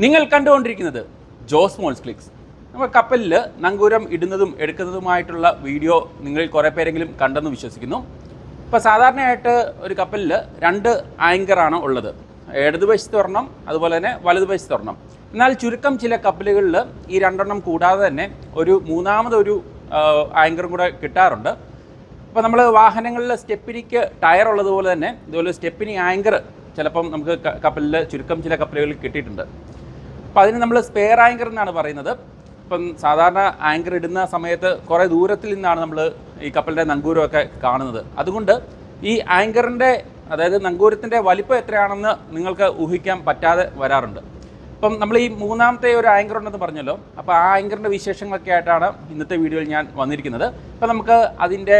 നിങ്ങൾ കണ്ടുകൊണ്ടിരിക്കുന്നത് Jose moles clicks. നമ്മൾ കപ്പലിൽ നങ്കൂരം ഇടുന്നതും എടുക്കുന്നതുമായിട്ടുള്ള വീഡിയോ നിങ്ങളിൽ കുറേ പേരെങ്കിലും കണ്ടെന്ന് വിശ്വസിക്കുന്നു. ഇപ്പോൾ സാധാരണയായിട്ട് ഒരു കപ്പലിൽ 2 ആങ്കറാണ് ഉള്ളത്. ഇടതുവശത്ത് ഒരെണ്ണം, അതുപോലെ തന്നെ വലതുവശത്ത് ഒരെണ്ണം. എന്നാൽ ചുരുക്കം ചില കപ്പലുകളിൽ ഈ 2 എണ്ണം കൂടാതെ തന്നെ ഒരു മൂന്നാമതൊരു ആങ്കറും കൂടെ കിട്ടാറുണ്ട്. ഇപ്പോൾ നമ്മൾ വാഹനങ്ങളിൽ സ്റ്റെപ്പിനിക്ക് ടയർ ഉള്ളതുപോലെ തന്നെ ഇതുപോലെ സ്റ്റെപ്പിനി ആങ്കർ ചിലപ്പം നമുക്ക് കപ്പലിൽ ചുരുക്കം ചില കപ്പലുകളിൽ കിട്ടിയിട്ടുണ്ട്. അപ്പോൾ അതിന് നമ്മൾ സ്പെയർ ആങ്കർ എന്നാണ് പറയുന്നത്. ഇപ്പം സാധാരണ ആങ്കർ ഇടുന്ന സമയത്ത് കുറേ ദൂരത്തിൽ നിന്നാണ് നമ്മൾ ഈ കപ്പലിൻ്റെ നങ്കൂരമൊക്കെ കാണുന്നത്. അതുകൊണ്ട് ഈ ആങ്കറിൻ്റെ, അതായത് നങ്കൂരത്തിൻ്റെ വലിപ്പം എത്രയാണെന്ന് നിങ്ങൾക്ക് ഊഹിക്കാൻ പറ്റാതെ വരാറുണ്ട്. അപ്പം നമ്മൾ ഈ മൂന്നാമത്തെ ഒരു ആങ്കർ ഉണ്ടെന്ന് പറഞ്ഞല്ലോ. അപ്പോൾ ആ ആങ്കറിൻ്റെ വിശേഷങ്ങളൊക്കെ ആയിട്ടാണ് ഇന്നത്തെ വീഡിയോയിൽ ഞാൻ വന്നിരിക്കുന്നത്. അപ്പോൾ നമുക്ക് അതിൻ്റെ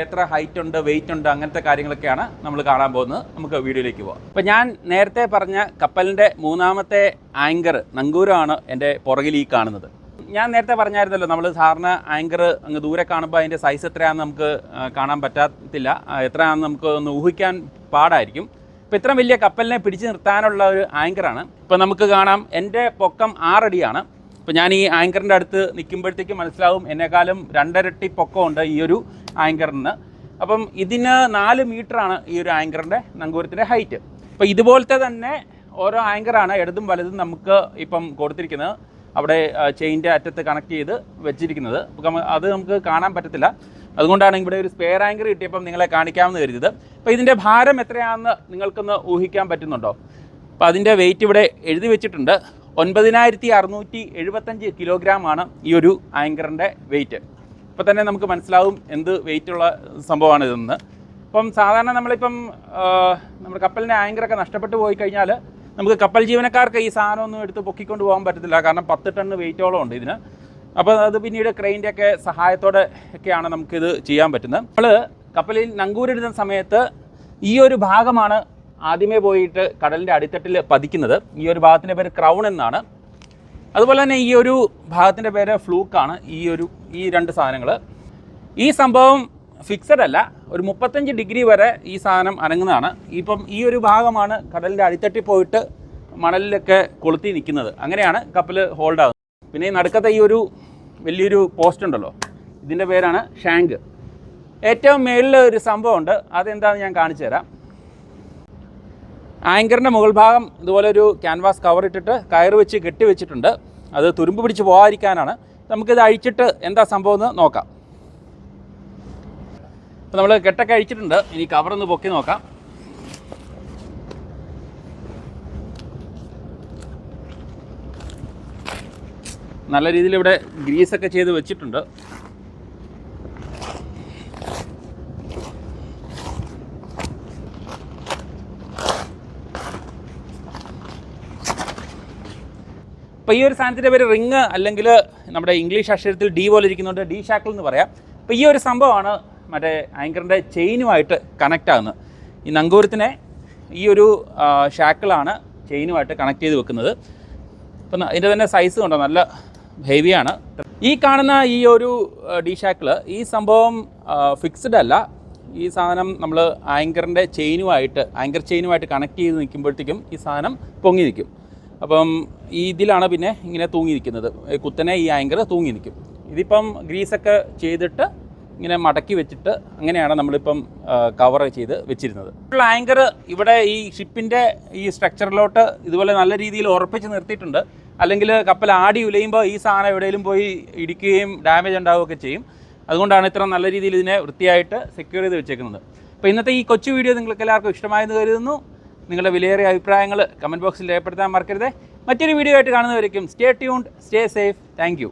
എത്ര ഹൈറ്റ് ഉണ്ട്, വെയിറ്റ് ഉണ്ട്, അങ്ങനത്തെ കാര്യങ്ങളൊക്കെയാണ് നമ്മൾ കാണാൻ പോകുന്നത്. നമുക്ക് വീഡിയോയിലേക്ക് പോകാം. അപ്പോൾ ഞാൻ നേരത്തെ പറഞ്ഞ കപ്പലിൻ്റെ മൂന്നാമത്തെ ആങ്കർ നങ്കൂരമാണ് എൻ്റെ പുറകിൽ ഈ കാണുന്നത്. ഞാൻ നേരത്തെ പറഞ്ഞായിരുന്നല്ലോ, നമ്മൾ സാധാരണ ആങ്കർ അങ്ങ് ദൂരെ കാണുമ്പോൾ അതിൻ്റെ സൈസ് എത്രയാണെന്ന് നമുക്ക് കാണാൻ പറ്റത്തില്ല, എത്രയാണെന്ന് നമുക്ക് ഒന്ന് ഊഹിക്കാൻ പാടായിരിക്കും. ഇപ്പോൾ ഇത്ര വലിയ കപ്പലിനെ പിടിച്ചു നിർത്താനുള്ള ഒരു ആങ്കറാണ്. ഇപ്പോൾ നമുക്ക് കാണാം എൻ്റെ പൊക്കം 6 അടിയാണ്. ഇപ്പോൾ ഞാൻ ഈ ആങ്കറിൻ്റെ അടുത്ത് നിൽക്കുമ്പോഴത്തേക്ക് മനസ്സിലാവും എന്നെക്കാളും 2 ഇരട്ടി പൊക്കമുണ്ട് ഈ ഒരു ആങ്കറിന്. അപ്പം ഇതിന് 4 മീറ്ററാണ് ഈ ഒരു ആങ്കറിൻ്റെ നങ്കൂരത്തിൻ്റെ ഹൈറ്റ്. അപ്പോൾ ഇതുപോലത്തെ തന്നെ ഓരോ ആങ്കറാണ് ഇടതും വലതും നമുക്ക് ഇപ്പം കൊടുത്തിരിക്കുന്നത്. അവിടെ ചെയിൻ്റെ അറ്റത്ത് കണക്ട് ചെയ്ത് വെച്ചിരിക്കുന്നത്. അപ്പം അത് നമുക്ക് കാണാൻ പറ്റത്തില്ല. അതുകൊണ്ടാണ് ഇവിടെ ഒരു സ്പെയർ ആങ്കർ കിട്ടിയപ്പം നിങ്ങളെ കാണിക്കാമെന്ന് കരുതിയത്. അപ്പോൾ ഇതിൻ്റെ ഭാരം എത്രയാണെന്ന് നിങ്ങൾക്കൊന്ന് ഊഹിക്കാൻ പറ്റുന്നുണ്ടോ? അപ്പോൾ അതിൻ്റെ വെയിറ്റ് ഇവിടെ എഴുതി വെച്ചിട്ടുണ്ട്. 9675 കിലോഗ്രാമാണ് ഈ ഒരു ആങ്കറിൻ്റെ വെയിറ്റ്. ഇപ്പോൾ തന്നെ നമുക്ക് മനസ്സിലാവും എന്ത് വെയിറ്റുള്ള സംഭവമാണ് ഇതെന്ന്. ഇപ്പം സാധാരണ നമ്മളിപ്പം നമ്മുടെ കപ്പലിൻ്റെ ആങ്കറൊക്കെ നഷ്ടപ്പെട്ടു പോയി കഴിഞ്ഞാൽ നമുക്ക് കപ്പൽ ജീവനക്കാർക്ക് ഈ സാധനമൊന്നും എടുത്ത് പൊക്കിക്കൊണ്ട് പോകാൻ പറ്റത്തില്ല. കാരണം 10 ടൺ വെയിറ്റോളം ഉണ്ട് ഇതിന്. അപ്പോൾ അത് പിന്നീട് ക്രെയിൻ്റെ ഒക്കെ സഹായത്തോടെ ഒക്കെയാണ് നമുക്കിത് ചെയ്യാൻ പറ്റുന്നത്. നമ്മൾ കപ്പലിൽ നങ്കൂരിടുന്ന സമയത്ത് ഈ ഒരു ഭാഗമാണ് ആദ്യമേ പോയിട്ട് കടലിൻ്റെ അടിത്തട്ടിൽ പതിക്കുന്നത്. ഈ ഒരു ഭാഗത്തിൻ്റെ പേര് ക്രൗൺ എന്നാണ്. അതുപോലെ തന്നെ ഈ ഒരു ഭാഗത്തിൻ്റെ പേര് ഫ്ലൂക്കാണ്. ഈ 2 സാധനങ്ങൾ. ഈ സംഭവം ഫിക്സഡ് അല്ല, ഒരു 35 ഡിഗ്രി വരെ ഈ സാധനം അനങ്ങുന്നതാണ്. ഇപ്പം ഈ ഒരു ഭാഗമാണ് കടലിൻ്റെ അടിത്തട്ടിൽ പോയിട്ട് മണലിലൊക്കെ കൊളുത്തി നിൽക്കുന്നത്. അങ്ങനെയാണ് കപ്പൽ ഹോൾഡ് ആകുന്നത്. പിന്നെ ഈ നടുക്കത്തെ ഈ ഒരു വലിയൊരു പോസ്റ്റ് ഉണ്ടല്ലോ, ഇതിൻ്റെ പേരാണ് ഷാങ്ക്. ഏറ്റവും മേളിൽ ഒരു സംഭവമുണ്ട്, അതെന്താണെന്ന് ഞാൻ കാണിച്ചു തരാം. ആങ്കറിൻ്റെ മുകൾ ഭാഗം ഇതുപോലെ ഒരു ക്യാൻവാസ് കവർ ഇട്ടിട്ട് കയറ് വെച്ച് കെട്ടി വെച്ചിട്ടുണ്ട്. അത് തുരുമ്പ് പിടിച്ച് പോകാതിരിക്കാനാണ്. നമുക്കിത് അഴിച്ചിട്ട് എന്താ സംഭവം എന്ന് നോക്കാം. അപ്പോൾ നമ്മൾ കെട്ടൊക്കെ അഴിച്ചിട്ടുണ്ട്. ഇനി കവറൊന്ന് പൊക്കി നോക്കാം. നല്ല രീതിയിൽ ഇവിടെ ഗ്രീസൊക്കെ ചെയ്ത് വെച്ചിട്ടുണ്ട്. അപ്പോൾ ഈ ഒരു സാധനത്തിൻ്റെ പേര് റിങ്, അല്ലെങ്കിൽ നമ്മുടെ ഇംഗ്ലീഷ് അക്ഷരത്തിൽ ഡി പോലെ ഇരിക്കുന്നുണ്ട്, ഡി ഷാക്കിൾ എന്ന് പറയാം. അപ്പോൾ ഈ ഒരു സംഭവമാണ് മറ്റേ ആങ്കറിൻ്റെ ചെയിനുമായിട്ട് കണക്റ്റ് ആകുന്നത്. ഈ നങ്കൂരത്തിനെ ഈ ഒരു ഷാക്കിളാണ് ചെയിനുമായിട്ട് കണക്ട് ചെയ്ത് വെക്കുന്നത്. അപ്പം ഇതിൻ്റെ തന്നെ സൈസ് കൊണ്ടോ നല്ല ഹെവിയാണ്. ഈ കാണുന്ന ഈ ഒരു ഡി ഷാക്കിൾ, ഈ സംഭവം ഫിക്സ്ഡ് അല്ല. ഈ സാധനം നമ്മൾ ആങ്കർ ചെയിനുമായിട്ട് കണക്ട് ചെയ്ത് നിൽക്കുമ്പോഴത്തേക്കും ഈ സാധനം പൊങ്ങി നിൽക്കും. അപ്പം ഇതിലാണ് പിന്നെ ഇങ്ങനെ തൂങ്ങി നിൽക്കുന്നത്. കുത്തനെ ഈ ആങ്കർ തൂങ്ങി നിൽക്കും. ഇതിപ്പം ഗ്രീസൊക്കെ ചെയ്തിട്ട് ഇങ്ങനെ മടക്കി വെച്ചിട്ട് അങ്ങനെയാണ് നമ്മളിപ്പം കവർ ചെയ്ത് വെച്ചിരുന്നത്. ആങ്കർ ഇവിടെ ഈ ഷിപ്പിൻ്റെ ഈ സ്ട്രക്ചറിലോട്ട് ഇതുപോലെ നല്ല രീതിയിൽ ഉറപ്പിച്ച് നിർത്തിയിട്ടുണ്ട്. അല്ലെങ്കിൽ കപ്പൽ ആടി ഉലയുമ്പോൾ ഈ സാധനം എവിടെയെങ്കിലും പോയി ഇടിക്കുകയും ഡാമേജ് ഉണ്ടാവുകയൊക്കെ ചെയ്യും. അതുകൊണ്ടാണ് ഇത്ര നല്ല രീതിയിൽ ഇതിനെ വൃത്തിയായിട്ട് സെക്യൂർ ചെയ്ത് വെച്ചേക്കുന്നത്. അപ്പോൾ ഇന്നത്തെ ഈ കൊച്ചു വീഡിയോ നിങ്ങൾക്ക് എല്ലാവർക്കും ഇഷ്ടമായെന്ന് കരുതുന്നു. നിങ്ങളുടെ വിലയേറിയ അഭിപ്രായങ്ങൾ കമൻറ്റ് ബോക്സിൽ രേഖപ്പെടുത്താൻ മറക്കരുത്. മറ്റൊരു വീഡിയോ ആയിട്ട് കാണുന്നവരേക്കും stay tuned, stay safe. Thank U.